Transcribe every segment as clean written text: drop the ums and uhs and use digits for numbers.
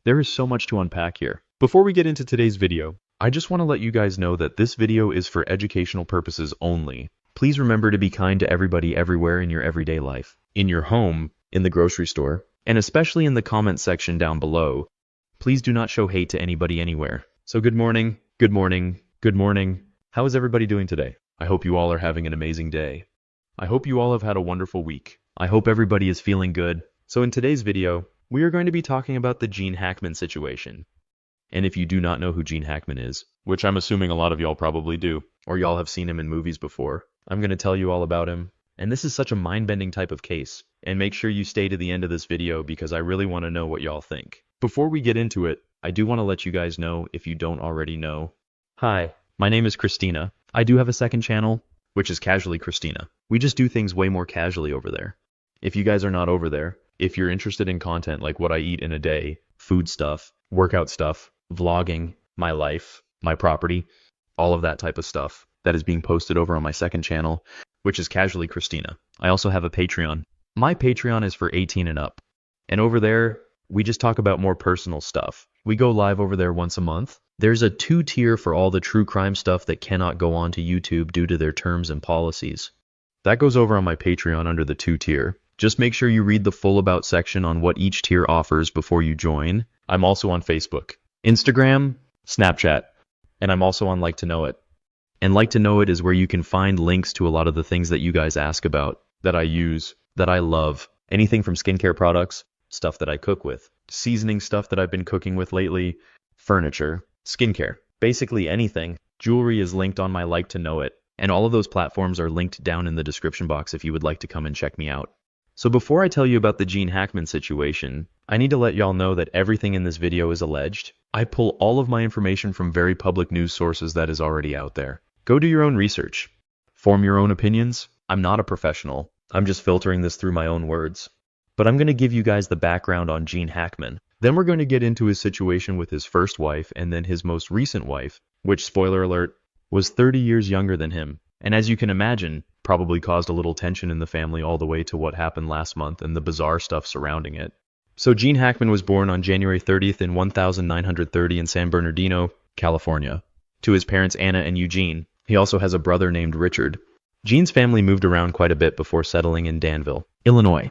There is so much to unpack here. Before we get into today's video, I just want to let you guys know that this video is for educational purposes only. Please remember to be kind to everybody everywhere in your everyday life, in your home, in the grocery store, and especially in the comment section down below. Please do not show hate to anybody anywhere. So good morning, good morning, good morning. How is everybody doing today? I hope you all are having an amazing day. I hope you all have had a wonderful week. I hope everybody is feeling good. So in today's video, we are going to be talking about the Gene Hackman situation. And if you do not know who Gene Hackman is, which I'm assuming a lot of y'all probably do, or y'all have seen him in movies before, I'm going to tell you all about him. And this is such a mind-bending type of case. And make sure you stay to the end of this video because I really want to know what y'all think. Before we get into it, I do want to let you guys know if you don't already know. Hi, my name is Christina. I do have a second channel, which is Casually Christina. We just do things way more casually over there. If you guys are not over there, if you're interested in content like what I eat in a day, food stuff, workout stuff, vlogging, my life, my property, all of that type of stuff that is being posted over on my second channel, which is Casually Christina. I also have a Patreon. My Patreon is for 18 and up. And over there, we just talk about more personal stuff. We go live over there once a month. There's a 2-tier for all the true crime stuff that cannot go on to YouTube due to their terms and policies. That goes over on my Patreon under the 2-tier. Just make sure you read the full about section on what each tier offers before you join. I'm also on Facebook, Instagram, Snapchat, and I'm also on Like to Know It. And Like to Know It is where you can find links to a lot of the things that you guys ask about, that I use, that I love. Anything from skincare products, stuff that I cook with, seasoning stuff that I've been cooking with lately, furniture, skincare, basically anything. Jewelry is linked on my Like to Know It, and all of those platforms are linked down in the description box if you would like to come and check me out. So before I tell you about the Gene Hackman situation, I need to let y'all know that everything in this video is alleged. I pull all of my information from very public news sources that is already out there. Go do your own research. Form your own opinions. I'm not a professional. I'm just filtering this through my own words. But I'm going to give you guys the background on Gene Hackman. Then we're going to get into his situation with his first wife and then his most recent wife, which, spoiler alert, was 30 years younger than him. And as you can imagine, probably caused a little tension in the family all the way to what happened last month and the bizarre stuff surrounding it. So Gene Hackman was born on January 30th in 1930 in San Bernardino, California, to his parents Anna and Eugene. He also has a brother named Richard. Gene's family moved around quite a bit before settling in Danville, Illinois.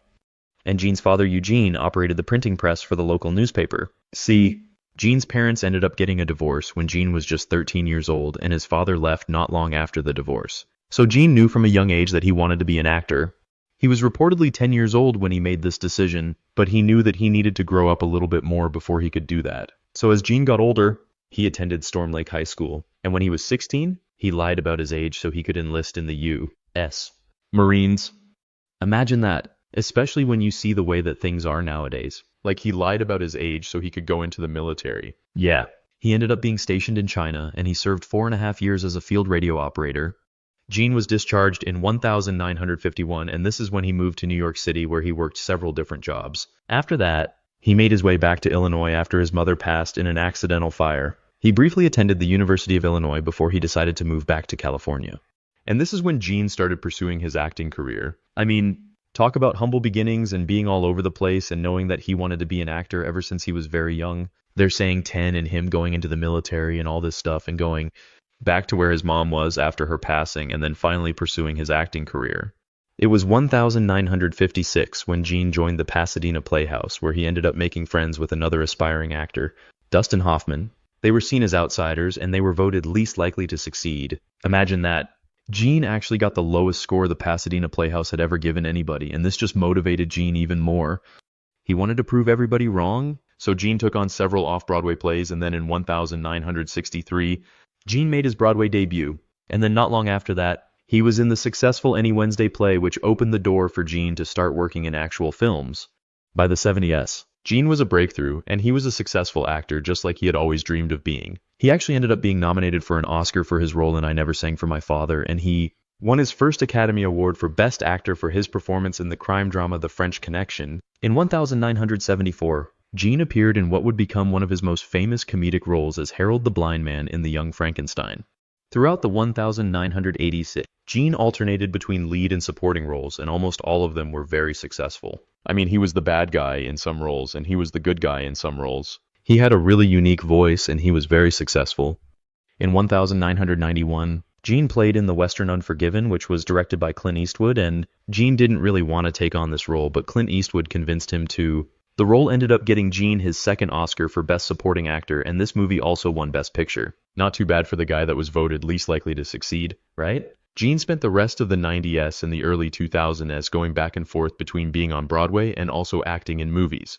And Gene's father Eugene operated the printing press for the local newspaper. See, Gene's parents ended up getting a divorce when Gene was just 13 years old, and his father left not long after the divorce. So Gene knew from a young age that he wanted to be an actor. He was reportedly 10 years old when he made this decision, but he knew that he needed to grow up a little bit more before he could do that. So as Gene got older, he attended Storm Lake High School, and when he was 16, he lied about his age so he could enlist in the U.S. Marines. Imagine that, especially when you see the way that things are nowadays. Like, he lied about his age so he could go into the military. Yeah. He ended up being stationed in China, and he served 4.5 years as a field radio operator. Gene was discharged in 1951, and this is when he moved to New York City, where he worked several different jobs. After that, he made his way back to Illinois after his mother passed in an accidental fire. He briefly attended the University of Illinois before he decided to move back to California. And this is when Gene started pursuing his acting career. I mean, talk about humble beginnings and being all over the place and knowing that he wanted to be an actor ever since he was very young. They're saying 10 and him going into the military and all this stuff and going back to where his mom was after her passing and then finally pursuing his acting career. It was 1956 when Gene joined the Pasadena Playhouse, where he ended up making friends with another aspiring actor, Dustin Hoffman. They were seen as outsiders and they were voted least likely to succeed. Imagine that. Gene actually got the lowest score the Pasadena Playhouse had ever given anybody, and this just motivated Gene even more. He wanted to prove everybody wrong, so Gene took on several off-Broadway plays, and then in 1963, Gene made his Broadway debut, and then not long after that, he was in the successful Any Wednesday play, which opened the door for Gene to start working in actual films. By the 70s, Gene was a breakthrough, and he was a successful actor just like he had always dreamed of being. He actually ended up being nominated for an Oscar for his role in I Never Sang for My Father, and he won his first Academy Award for Best Actor for his performance in the crime drama The French Connection. In 1974, Gene appeared in what would become one of his most famous comedic roles as Harold the Blind Man in The Young Frankenstein. Throughout the 1986, Gene alternated between lead and supporting roles, and almost all of them were very successful. I mean, he was the bad guy in some roles, and he was the good guy in some roles. He had a really unique voice and he was very successful. In 1991, Gene played in the Western Unforgiven, which was directed by Clint Eastwood, and Gene didn't really want to take on this role, but Clint Eastwood convinced him to. The role ended up getting Gene his second Oscar for Best Supporting Actor, and this movie also won Best Picture. Not too bad for the guy that was voted least likely to succeed, right? Gene spent the rest of the 90s and the early 2000s going back and forth between being on Broadway and also acting in movies.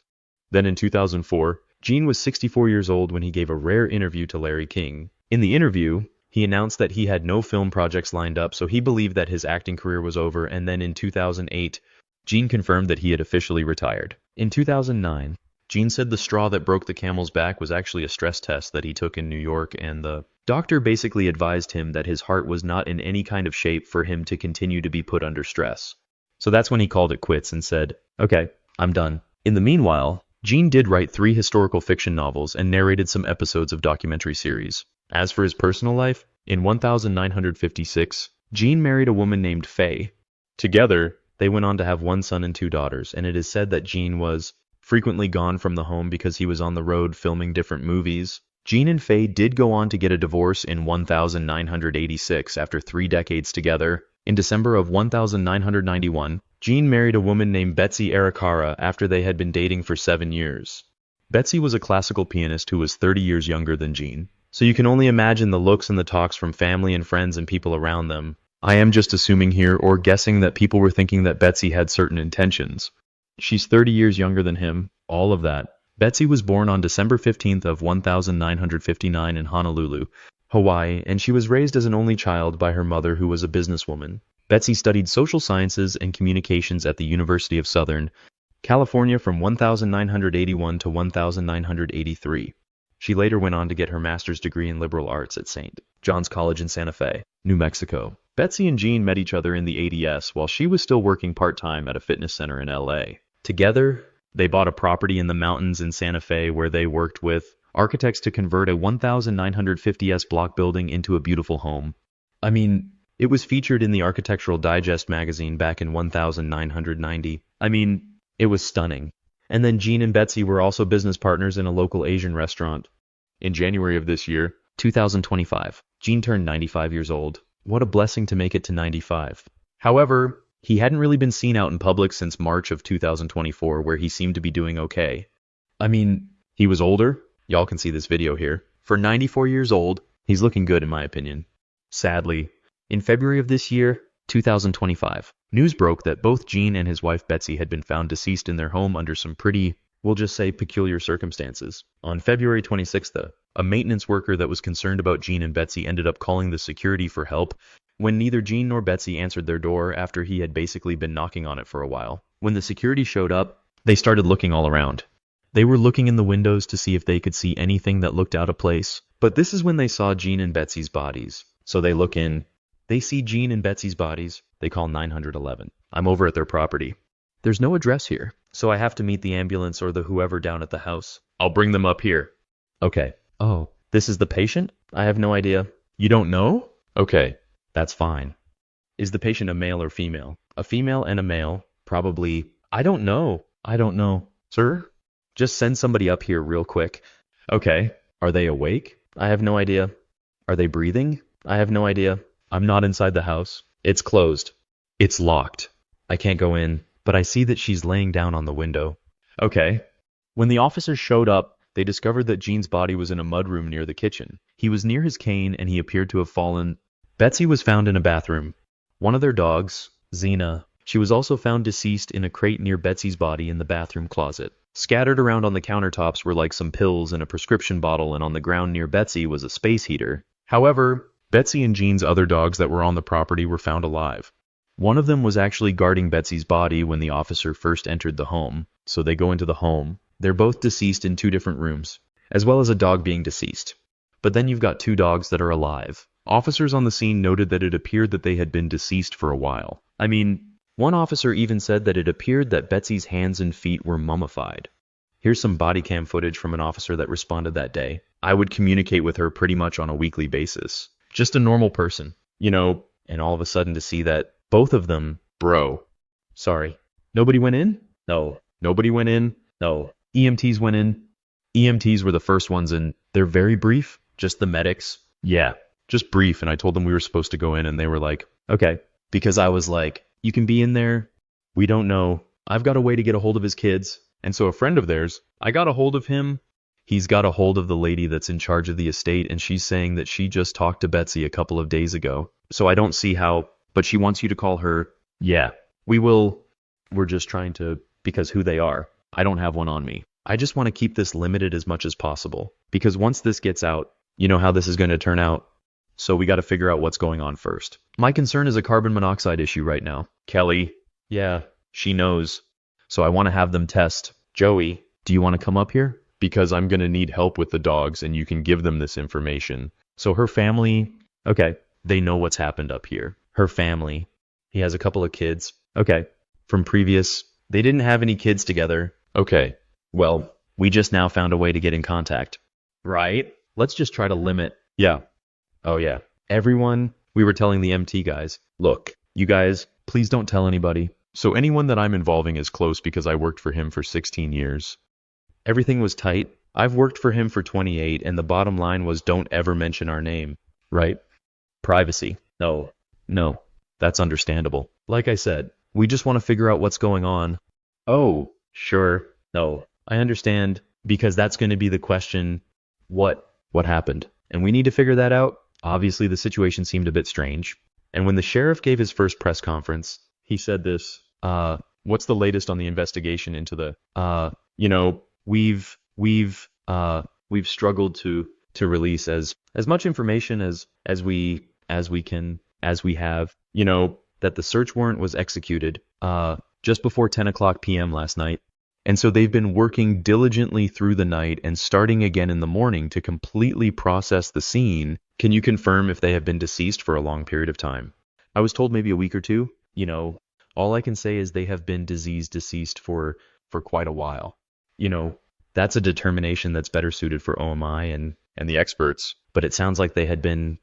Then in 2004, Gene was 64 years old when he gave a rare interview to Larry King. In the interview, he announced that he had no film projects lined up, so he believed that his acting career was over, and then in 2008, Gene confirmed that he had officially retired. In 2009, Gene said the straw that broke the camel's back was actually a stress test that he took in New York, and the doctor basically advised him that his heart was not in any kind of shape for him to continue to be put under stress. So that's when he called it quits and said, "Okay, I'm done." In the meanwhile, Gene did write 3 historical fiction novels and narrated some episodes of documentary series. As for his personal life, in 1956, Gene married a woman named Faye. Together, they went on to have 1 son and 2 daughters, and it is said that Gene was frequently gone from the home because he was on the road filming different movies. Gene and Faye did go on to get a divorce in 1986 after 3 decades together. In December of 1991, Gene married a woman named Betsy after they had been dating for 7 years. Betsy was a classical pianist who was 30 years younger than Gene. So you can only imagine the looks and the talks from family and friends and people around them. I am just assuming here or guessing that people were thinking that Betsy had certain intentions. She's 30 years younger than him, all of that. Betsy was born on December 15th of 1959 in Honolulu, Hawaii, and she was raised as an only child by her mother who was a businesswoman. Betsy studied social sciences and communications at the University of Southern California from 1981 to 1983. She later went on to get her master's degree in liberal arts at St. John's College in Santa Fe, New Mexico. Betsy and Gene met each other in the 80s while she was still working part-time at a fitness center in LA. Together, they bought a property in the mountains in Santa Fe where they worked with architects to convert a 1950s block building into a beautiful home. I mean, it was featured in the Architectural Digest magazine back in 1990. I mean, it was stunning. And then Gene and Betsy were also business partners in a local Asian restaurant. In January of this year, 2025, Gene turned 95 years old. What a blessing to make it to 95. However, he hadn't really been seen out in public since March of 2024, where he seemed to be doing okay. I mean, he was older. Y'all can see this video here. For 94 years old, he's looking good in my opinion. Sadly, in February of this year, 2025, news broke that both Gene and his wife Betsy had been found deceased in their home under some pretty, we'll just say, peculiar circumstances. On February 26th, a maintenance worker that was concerned about Gene and Betsy ended up calling the security for help when neither Gene nor Betsy answered their door after he had basically been knocking on it for a while. When the security showed up, they started looking all around. They were looking in the windows to see if they could see anything that looked out of place, but this is when they saw Gene and Betsy's bodies. So they look in. They see Gene and Betsy's bodies. They call 911. I'm over at their property. There's no address here, so I have to meet the ambulance or the whoever down at the house. I'll bring them up here. Okay. Oh, this is the patient? I have no idea. You don't know? Okay, that's fine. Is the patient a male or female? A female and a male, probably. I don't know. Sir? Just send somebody up here real quick. Okay. Are they awake? I have no idea. Are they breathing? I have no idea. I'm not inside the house. It's closed. It's locked. I can't go in, but I see that she's laying down on the window. Okay. When the officers showed up, they discovered that Gene's body was in a mudroom near the kitchen. He was near his cane and he appeared to have fallen. Betsy was found in a bathroom. One of their dogs, Xena, she was also found deceased in a crate near Betsy's body in the bathroom closet. Scattered around on the countertops were like some pills and a prescription bottle, and on the ground near Betsy was a space heater. However, Betsy and Gene's other dogs that were on the property were found alive. One of them was actually guarding Betsy's body when the officer first entered the home. So they go into the home. They're both deceased in 2 different rooms, as well as a dog being deceased. But then you've got 2 dogs that are alive. Officers on the scene noted that it appeared that they had been deceased for a while. I mean, one officer even said that it appeared that Betsy's hands and feet were mummified. Here's some body cam footage from an officer that responded that day. I would communicate with her pretty much on a weekly basis. Just a normal person, you know, and all of a sudden to see that both of them, bro. Sorry. Nobody went in? No. Nobody went in? No. EMTs went in? EMTs were the first ones, and they're very brief. Just the medics. Yeah, just brief. And I told them we were supposed to go in, and they were like, okay. Because I was like, you can be in there. We don't know. I've got a way to get a hold of his kids. And so a friend of theirs, I got a hold of him. He's got a hold of the lady that's in charge of the estate, and she's saying that she just talked to Betsy a couple of days ago. So I don't see how, but she wants you to call her. Yeah, we will. We're just trying to, because who they are. I don't have one on me. I just want to keep this limited as much as possible, because once this gets out, you know how this is going to turn out. So we got to figure out what's going on first. My concern is a carbon monoxide issue right now. Kelly. Yeah, she knows. So I want to have them test. Joey, do you want to come up here? Because I'm going to need help with the dogs, and you can give them this information. So her family, okay, they know what's happened up here. Her family, he has a couple of kids. Okay, from previous, they didn't have any kids together. Okay, well, we just now found a way to get in contact. Right? Let's just try to limit. Yeah. Oh yeah. Everyone, we were telling the MT guys, look, you guys, please don't tell anybody. So anyone that I'm involving is close because I worked for him for 16 years. Everything was tight. I've worked for him for 28, and the bottom line was don't ever mention our name. Right? Privacy. No, that's understandable. Like I said, we just want to figure out what's going on. Oh, sure. No, I understand, because that's going to be the question. What happened? And we need to figure that out. Obviously, the situation seemed a bit strange. And when the sheriff gave his first press conference, he said this, what's the latest on the investigation into the, we've struggled to release as much information as we have, that the search warrant was executed, just before 10 o'clock p.m. last night. And so they've been working diligently through the night and starting again in the morning to completely process the scene. Can you confirm if they have been deceased for a long period of time? I was told maybe a week or two. All I can say is they have been deceased for quite a while. That's a determination that's better suited for OMI and the experts. But it sounds like they had been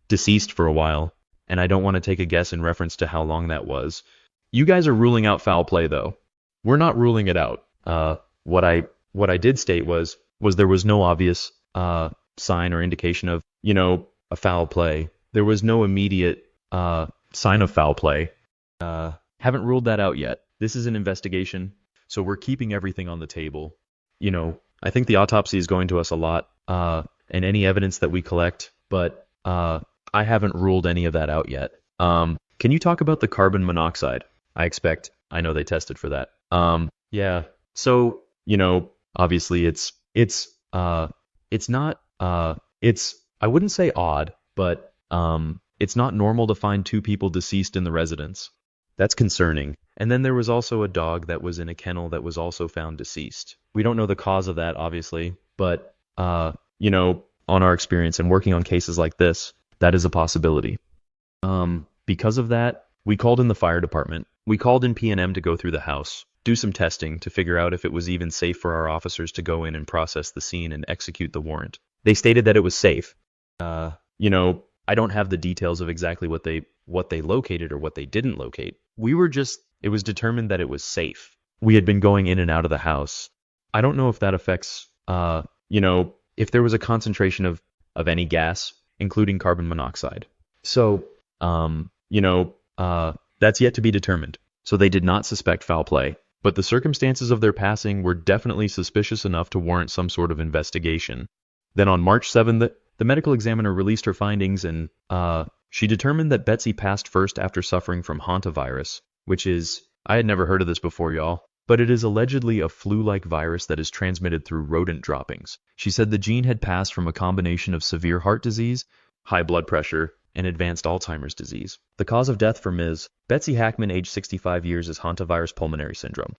deceased for a while, and I don't want to take a guess in reference to how long that was. You guys are ruling out foul play, though. We're not ruling it out. What I did state was there was no obvious sign or indication of, a foul play. There was no immediate sign of foul play. Haven't ruled that out yet. This is an investigation, so we're keeping everything on the table. I think the autopsy is going to us a lot, and any evidence that we collect, but I haven't ruled any of that out yet. Can you talk about the carbon monoxide? I know they tested for that. Yeah. So, obviously it's not, I wouldn't say odd, but, it's not normal to find two people deceased in the residence. That's concerning. And then there was also a dog that was in a kennel that was also found deceased. We don't know the cause of that, obviously, but, on our experience and working on cases like this, that is a possibility. Because of that, we called in the fire department. We called in P&M to go through the house, do some testing to figure out if it was even safe for our officers to go in and process the scene and execute the warrant. They stated that it was safe. I don't have the details of exactly what they located or what they didn't locate. It was determined that it was safe. We had been going in and out of the house. I don't know if that affects, if there was a concentration of any gas, including carbon monoxide. So, that's yet to be determined. So they did not suspect foul play, but the circumstances of their passing were definitely suspicious enough to warrant some sort of investigation. Then on March 7th, the medical examiner released her findings, and she determined that Betsy passed first after suffering from hantavirus, which is, I had never heard of this before, y'all, but it is allegedly a flu-like virus that is transmitted through rodent droppings. She said the gene had passed from a combination of severe heart disease, high blood pressure, and advanced Alzheimer's disease. The cause of death for Ms. Betsy Hackman, age 65 years, is hantavirus pulmonary syndrome.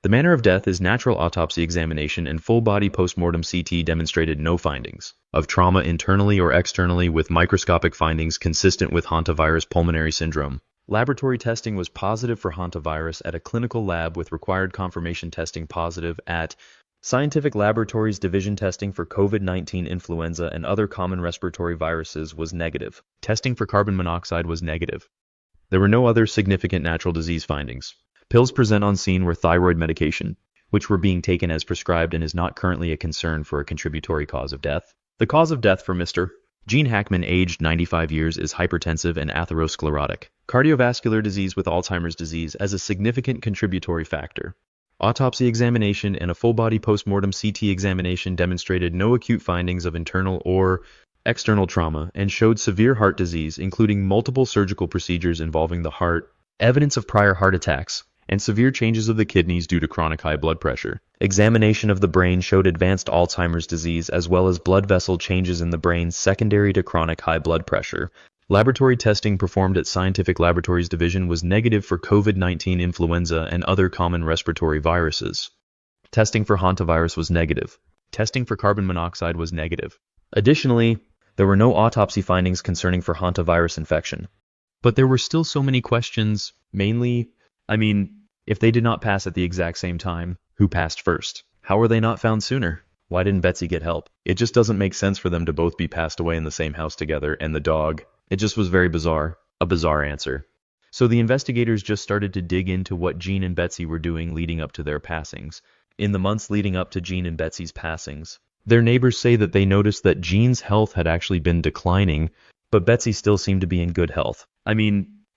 The manner of death is natural autopsy examination, and full-body postmortem CT demonstrated no findings of trauma internally or externally, with microscopic findings consistent with hantavirus pulmonary syndrome. Laboratory testing was positive for hantavirus at a clinical lab, with required confirmation testing positive at Scientific Laboratories Division. Testing for COVID-19, influenza, and other common respiratory viruses was negative. Testing for carbon monoxide was negative. There were no other significant natural disease findings. Pills present on scene were thyroid medication. which were being taken as prescribed and is not currently a concern for a contributory cause of death. The cause of death for Mr. Gene Hackman, aged 95 years, is hypertensive and atherosclerotic. Cardiovascular disease with Alzheimer's disease as a significant contributory factor. Autopsy examination and a full-body post-mortem CT examination demonstrated no acute findings of internal or external trauma and showed severe heart disease, including multiple surgical procedures involving the heart, evidence of prior heart attacks, and severe changes of the kidneys due to chronic high blood pressure. Examination of the brain showed advanced Alzheimer's disease as well as blood vessel changes in the brain secondary to chronic high blood pressure. Laboratory testing performed at Scientific Laboratories Division was negative for COVID-19, influenza, and other common respiratory viruses. Testing for hantavirus was negative. Testing for carbon monoxide was negative. Additionally, there were no autopsy findings concerning for hantavirus infection. But there were still so many questions, mainly, if they did not pass at the exact same time, who passed first? How were they not found sooner? Why didn't Betsy get help? It just doesn't make sense for them to both be passed away in the same house together, and the dog. It just was very bizarre. A bizarre answer. So the investigators just started to dig into what Gene and Betsy were doing leading up to their passings. In the months leading up to Gene and Betsy's passings, their neighbors say that they noticed that Gene's health had actually been declining, but Betsy still seemed to be in good health.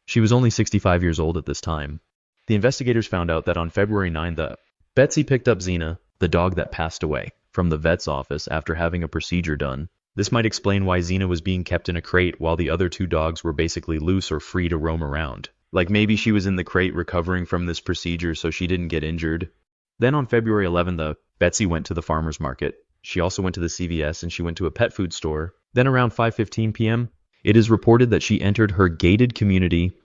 She was only 65 years old at this time. The investigators found out that on February 9th, Betsy picked up Xena, the dog that passed away, from the vet's office after having a procedure done. This might explain why Xena was being kept in a crate while the other two dogs were basically loose or free to roam around. Like maybe she was in the crate recovering from this procedure so she didn't get injured. Then on February 11th, Betsy went to the farmer's market. She also went to the CVS and she went to a pet food store. Then around 5:15 p.m., it is reported that she entered her gated community.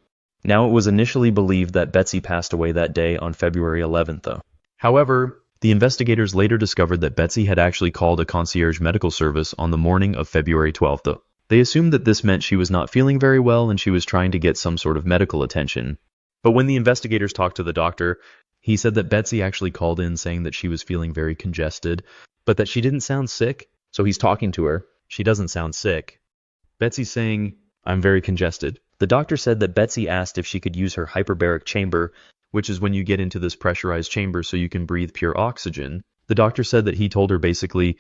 Now it was initially believed that Betsy passed away that day on February 11th, though. However, the investigators later discovered that Betsy had actually called a concierge medical service on the morning of February 12th, though. They assumed that this meant she was not feeling very well and she was trying to get some sort of medical attention. But when the investigators talked to the doctor, he said that Betsy actually called in saying that she was feeling very congested, but that she didn't sound sick. So he's talking to her. She doesn't sound sick. Betsy's saying, "I'm very congested." The doctor said that Betsy asked if she could use her hyperbaric chamber, which is when you get into this pressurized chamber so you can breathe pure oxygen. The doctor said that he told her basically,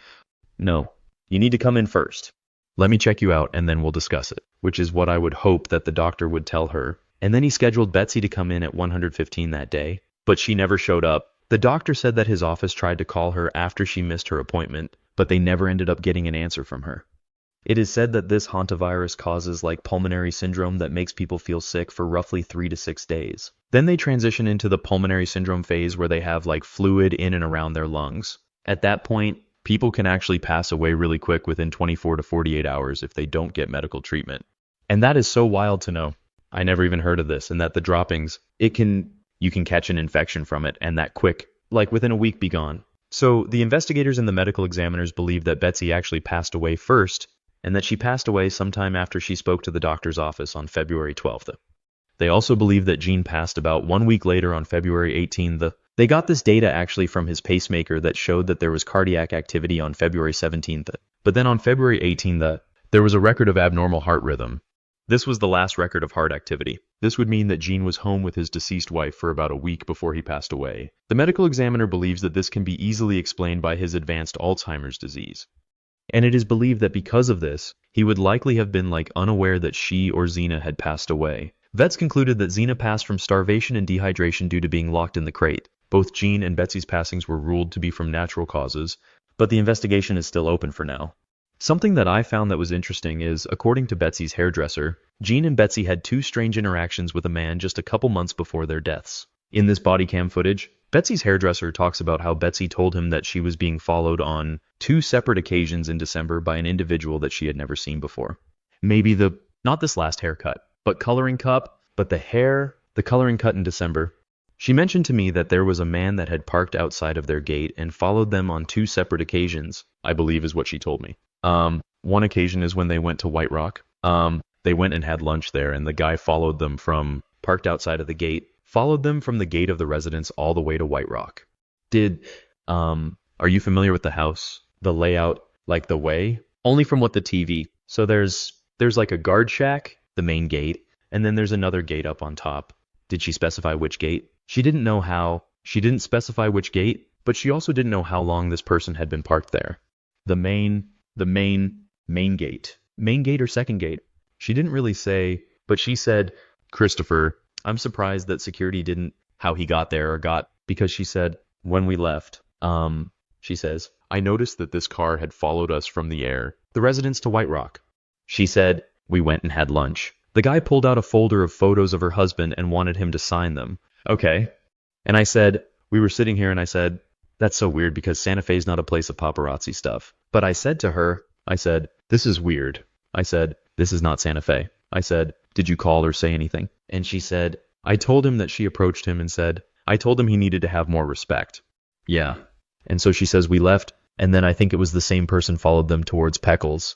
"No, you need to come in first. Let me check you out and then we'll discuss it," which is what I would hope that the doctor would tell her. And then he scheduled Betsy to come in at 115 that day, but she never showed up. The doctor said that his office tried to call her after she missed her appointment, but they never ended up getting an answer from her. It is said that this hantavirus causes like pulmonary syndrome that makes people feel sick for roughly 3 to 6 days. Then they transition into the pulmonary syndrome phase where they have like fluid in and around their lungs. At that point, people can actually pass away really quick within 24 to 48 hours if they don't get medical treatment. And that is so wild to know. I never even heard of this, and that the droppings, you can catch an infection from it and that quick, like within a week be gone. So the investigators and the medical examiners believe that Betsy actually passed away first, and that she passed away sometime after she spoke to the doctor's office on February 12th. They also believe that Gene passed about 1 week later on February 18th. They got this data actually from his pacemaker that showed that there was cardiac activity on February 17th. But then on February 18th, there was a record of abnormal heart rhythm. This was the last record of heart activity. This would mean that Gene was home with his deceased wife for about a week before he passed away. The medical examiner believes that this can be easily explained by his advanced Alzheimer's disease. And it is believed that because of this, he would likely have been unaware that she or Xena had passed away. Vets concluded that Xena passed from starvation and dehydration due to being locked in the crate. Both Gene and Betsy's passings were ruled to be from natural causes, but the investigation is still open for now. Something that I found that was interesting is, according to Betsy's hairdresser, Gene and Betsy had 2 strange interactions with a man just a couple months before their deaths. In this body cam footage, Betsy's hairdresser talks about how Betsy told him that she was being followed on 2 separate occasions in December by an individual that she had never seen before. Maybe not this last haircut, but coloring cut, but the coloring cut in December. She mentioned to me that there was a man that had parked outside of their gate and followed them on 2 separate occasions, I believe is what she told me. One occasion is when they went to White Rock. They went and had lunch there, and the guy followed them parked outside of the gate, followed them from the gate of the residence all the way to White Rock. Are you familiar with the house? The layout, like the way? Only from what the TV. So there's like a guard shack, the main gate, and then there's another gate up on top. Did she specify which gate? She didn't know how. She didn't specify which gate, but she also didn't know how long this person had been parked there. The main gate. Main gate or second gate? She didn't really say, but she said, Christopher, I'm surprised that security didn't how he got there because she said, when we left, she says, I noticed that this car had followed us from the residence to White Rock. She said, we went and had lunch. The guy pulled out a folder of photos of her husband and wanted him to sign them. Okay. And I said, we were sitting here and I said, that's so weird because Santa Fe's not a place of paparazzi stuff. But I said to her, I said, this is weird. I said, this is not Santa Fe. I said, did you call or say anything? And she said, I told him that she approached him and said, I told him he needed to have more respect. Yeah. And so she says we left, and then I think it was the same person followed them towards Peckles.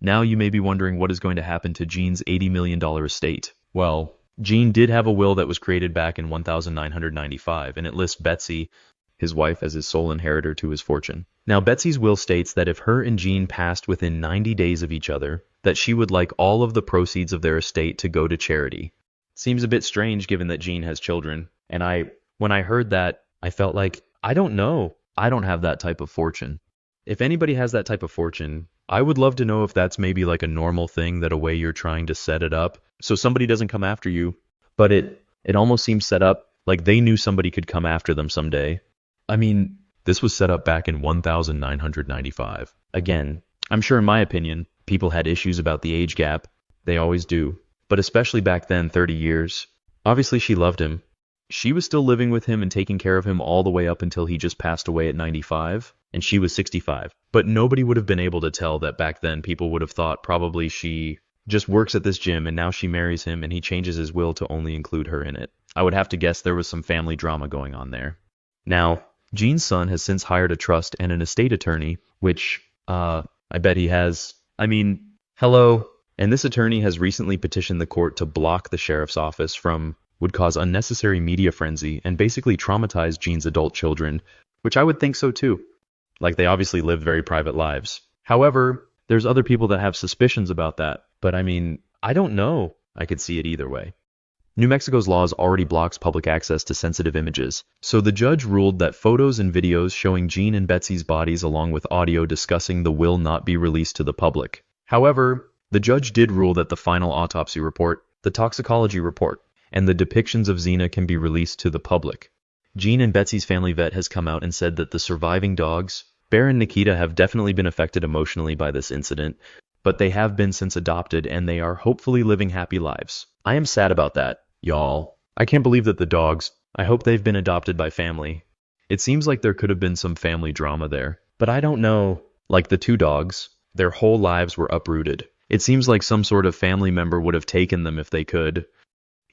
Now you may be wondering what is going to happen to Gene's $80 million estate. Well, Gene did have a will that was created back in 1995, and it lists Betsy, his wife, as his sole inheritor to his fortune. Now, Betsy's will states that if her and Gene passed within 90 days of each other, that she would like all of the proceeds of their estate to go to charity. Seems a bit strange given that Gene has children, and when I heard that, I felt like, I don't know. I don't have that type of fortune. If anybody has that type of fortune, I would love to know if that's maybe like a normal thing, that a way you're trying to set it up so somebody doesn't come after you. But it almost seems set up like they knew somebody could come after them someday. I mean, this was set up back in 1995. Again, I'm sure in my opinion, people had issues about the age gap. They always do. But especially back then, 30 years. Obviously she loved him. She was still living with him and taking care of him all the way up until he just passed away at 95, and she was 65. But nobody would have been able to tell that back then. People would have thought probably she just works at this gym and now she marries him and he changes his will to only include her in it. I would have to guess there was some family drama going on there. Now, Gene's son has since hired a trust and an estate attorney, which, I bet he has. I mean, hello. And this attorney has recently petitioned the court to block the sheriff's office would cause unnecessary media frenzy and basically traumatize Gene's adult children, which I would think so too. Like, they obviously live very private lives. However, there's other people that have suspicions about that. But I mean, I don't know. I could see it either way. New Mexico's laws already blocks public access to sensitive images, so the judge ruled that photos and videos showing Gene and Betsy's bodies along with audio discussing the will not be released to the public. However, the judge did rule that the final autopsy report, the toxicology report, and the depictions of Xena can be released to the public. Gene and Betsy's family vet has come out and said that the surviving dogs, Bear and Nikita, have definitely been affected emotionally by this incident, but they have been since adopted and they are hopefully living happy lives. I am sad about that, y'all. I can't believe that the dogs, I hope they've been adopted by family. It seems like there could have been some family drama there, but I don't know. Like the two dogs, their whole lives were uprooted. It seems like some sort of family member would have taken them if they could.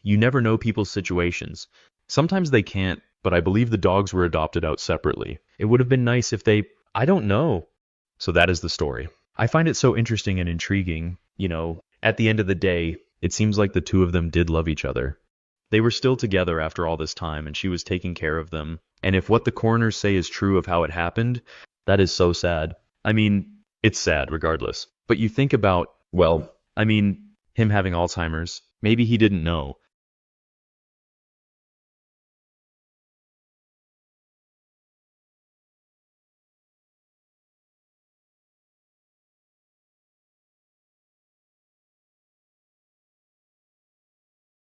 You never know people's situations. Sometimes they can't, but I believe the dogs were adopted out separately. It would have been nice if I don't know. So that is the story. I find it so interesting and intriguing. You know, at the end of the day, it seems like the two of them did love each other. They were still together after all this time, and she was taking care of them. And if what the coroners say is true of how it happened, that is so sad. I mean, it's sad regardless. But you think about, well, I mean, him having Alzheimer's, maybe he didn't know.